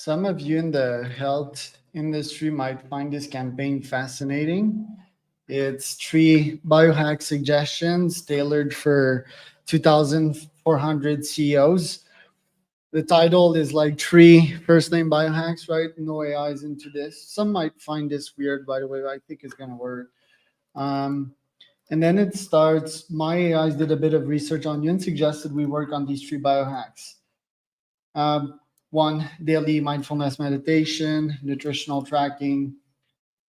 Some of you in the health industry might find this campaign fascinating. It's three biohack suggestions tailored for 2,400 CEOs. The title is like three first name biohacks, right? No AIs into this. Some might find this weird, by the way, but I think it's going to work. Um, and then it starts. My AIs did a bit of research on you and suggested we work on these three biohacks. Um, One, daily mindfulness meditation, nutritional tracking,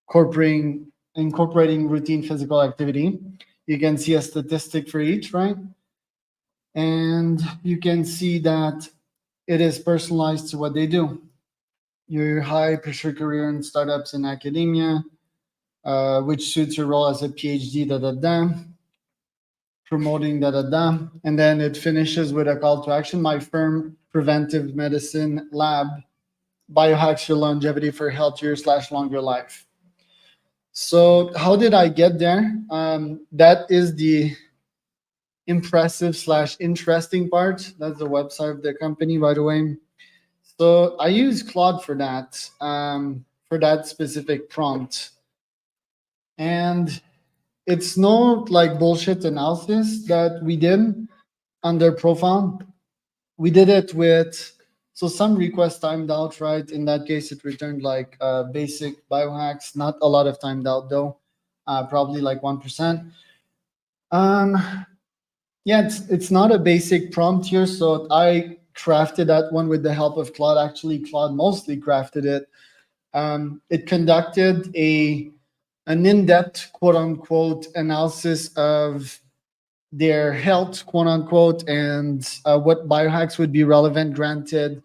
incorporating routine physical activity. You can see a statistic for each, right? And you can see that it is personalized to what they do. Your high pressure career in startups in academia, which suits your role as a PhD, da da da, promoting da da da. And then it finishes with a call to action. My firm, Preventive Medicine Lab, biohacks your longevity for healthier/longer life. So how did I get there? That is the impressive/interesting part. That's the website of the company, by the way. So I use Claude for that specific prompt. And it's no like bullshit analysis that we did on their profile. We did it with so some requests timed out, right? In that case, it returned like basic biohacks, not a lot of timed out though, probably like 1%. Um, yeah, it's not a basic prompt here, so I crafted that one with the help of Claude. Actually, Claude mostly crafted it. It conducted an in-depth quote unquote analysis of their health, quote unquote, and what biohacks would be relevant granted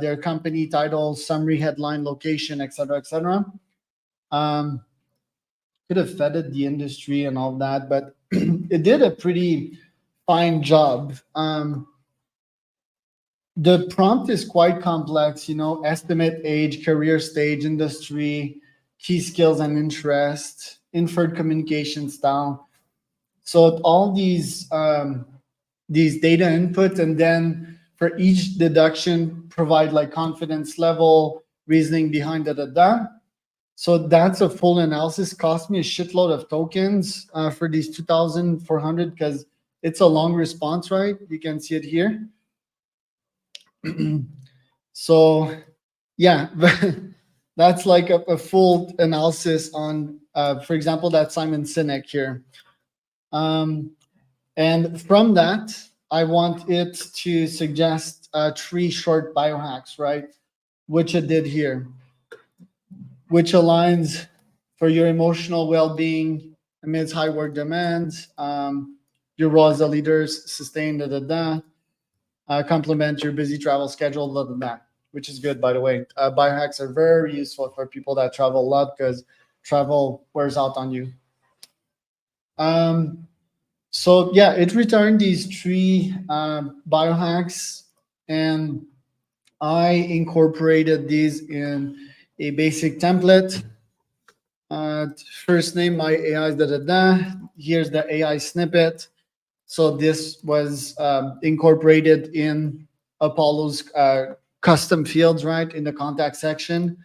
their company title, summary, headline, location, etc., etc. Um, could have feted the industry and all that, but it did a pretty fine job. The prompt is quite complex, estimate age, career stage, industry, key skills and interest, inferred communication style. So all these data inputs, and then for each deduction, provide like confidence level, reasoning behind da. So that's a full analysis. Cost me a shitload of tokens for these 2,400 because it's a long response, right? You can see it here. So yeah, that's like a full analysis on, for example, that Simon Sinek here. And from that, I want it to suggest three short biohacks, right? Which it did here, which aligns for your emotional well-being amidst high work demands, your role as a leader, sustain complement your busy travel schedule, which is good, by the way. Biohacks are very useful for people that travel a lot because travel wears out on you. So yeah, it returned these three biohacks, and I incorporated these in a basic template. First name, my AI is Here's the AI snippet. So this was incorporated in Apollo's custom fields, right, in the contact section.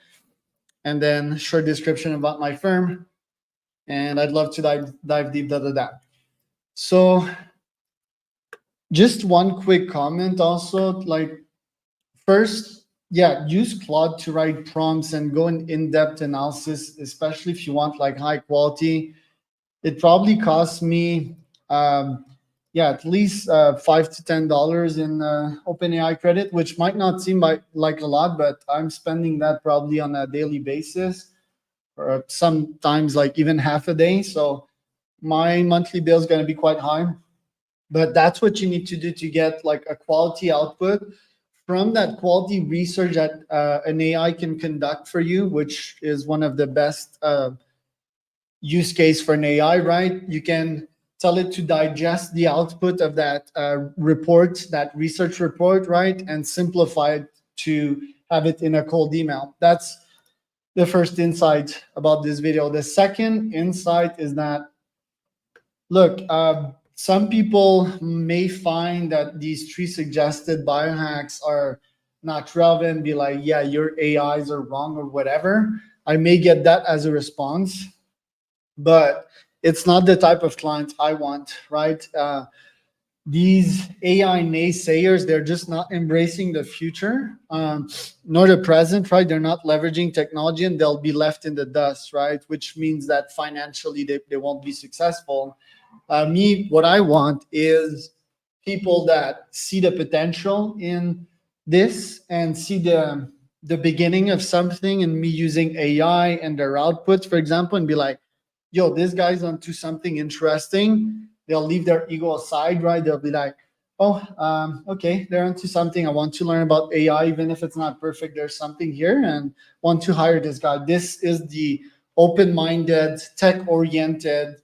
And then short description about my firm. And I'd love to dive deep, So just one quick comment also, like first, yeah, use Claude to write prompts and go in-depth analysis, especially if you want like high quality. It probably costs me at least $5 to $10 in OpenAI credit, which might not seem like a lot, but I'm spending that probably on a daily basis, or sometimes like even half a day. So my monthly bill is going to be quite high. But that's what you need to do to get like a quality output from that quality research that an AI can conduct for you, which is one of the best use case for an AI, right? You can tell it to digest the output of that report, that research report, right? And simplify it to have it in a cold email. That's the first insight about this video. The second insight is that, look, some people may find that these three suggested biohacks are not relevant, be like, yeah, your AIs are wrong or whatever. I may get that as a response, but it's not the type of client I want, right? These AI naysayers, they're just not embracing the future, nor the present, right? They're not leveraging technology and they'll be left in the dust, right? Which means that financially they won't be successful. Me, what I want is people that see the potential in this and see the beginning of something and me using AI and their outputs, for example, and be like, yo, this guy's onto something interesting. They'll leave their ego aside, right? They'll be like, oh, okay, they're onto something. I want to learn about AI, even if it's not perfect. There's something here, and want to hire this guy. This is the open-minded, tech-oriented,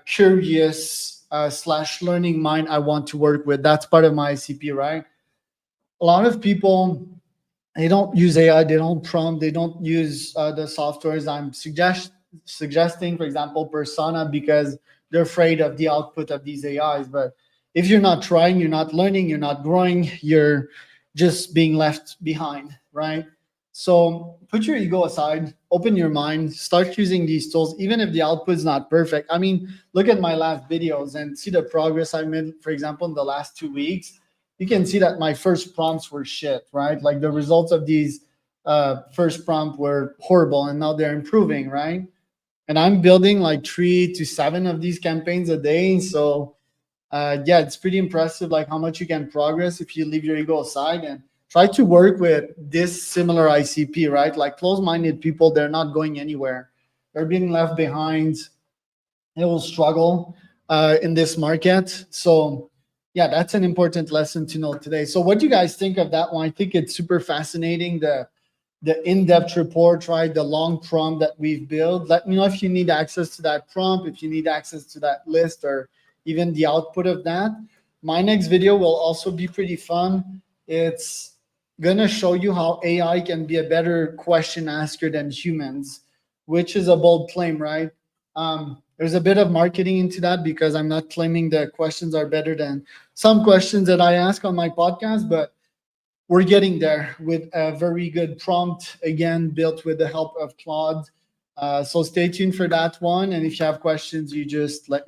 curious slash learning mind I want to work with. That's part of my ICP, right? A lot of people, they don't use AI, they don't prompt, they don't use the softwares I'm suggesting, for example, Persona, because they're afraid of the output of these AIs. But if you're not trying, you're not learning, you're not growing, you're just being left behind, right? So put your ego aside, open your mind, start using these tools, even if the output is not perfect. I mean, look at my last videos and see the progress I made, for example, in the last 2 weeks. You can see that my first prompts were shit, right? Like the results of these first prompt were horrible, and now they're improving, right? And I'm building like 3 to 7 of these campaigns a day. So yeah, it's pretty impressive, like how much you can progress if you leave your ego aside and try to work with this similar ICP, right? Like close-minded people, they're not going anywhere. They're being left behind. They will struggle in this market. So yeah, that's an important lesson to know today. So what do you guys think of that one? I think it's super fascinating. The in-depth report, right? The long prompt that we've built. Let me know if you need access to that prompt, if you need access to that list, or even the output of that. My next video will also be pretty fun. It's gonna show you how AI can be a better question asker than humans, which is a bold claim, right? There's a bit of marketing into that because I'm not claiming the questions are better than some questions that I ask on my podcast, but we're getting there with a very good prompt, again, built with the help of Claude. So stay tuned for that one. And if you have questions, you just let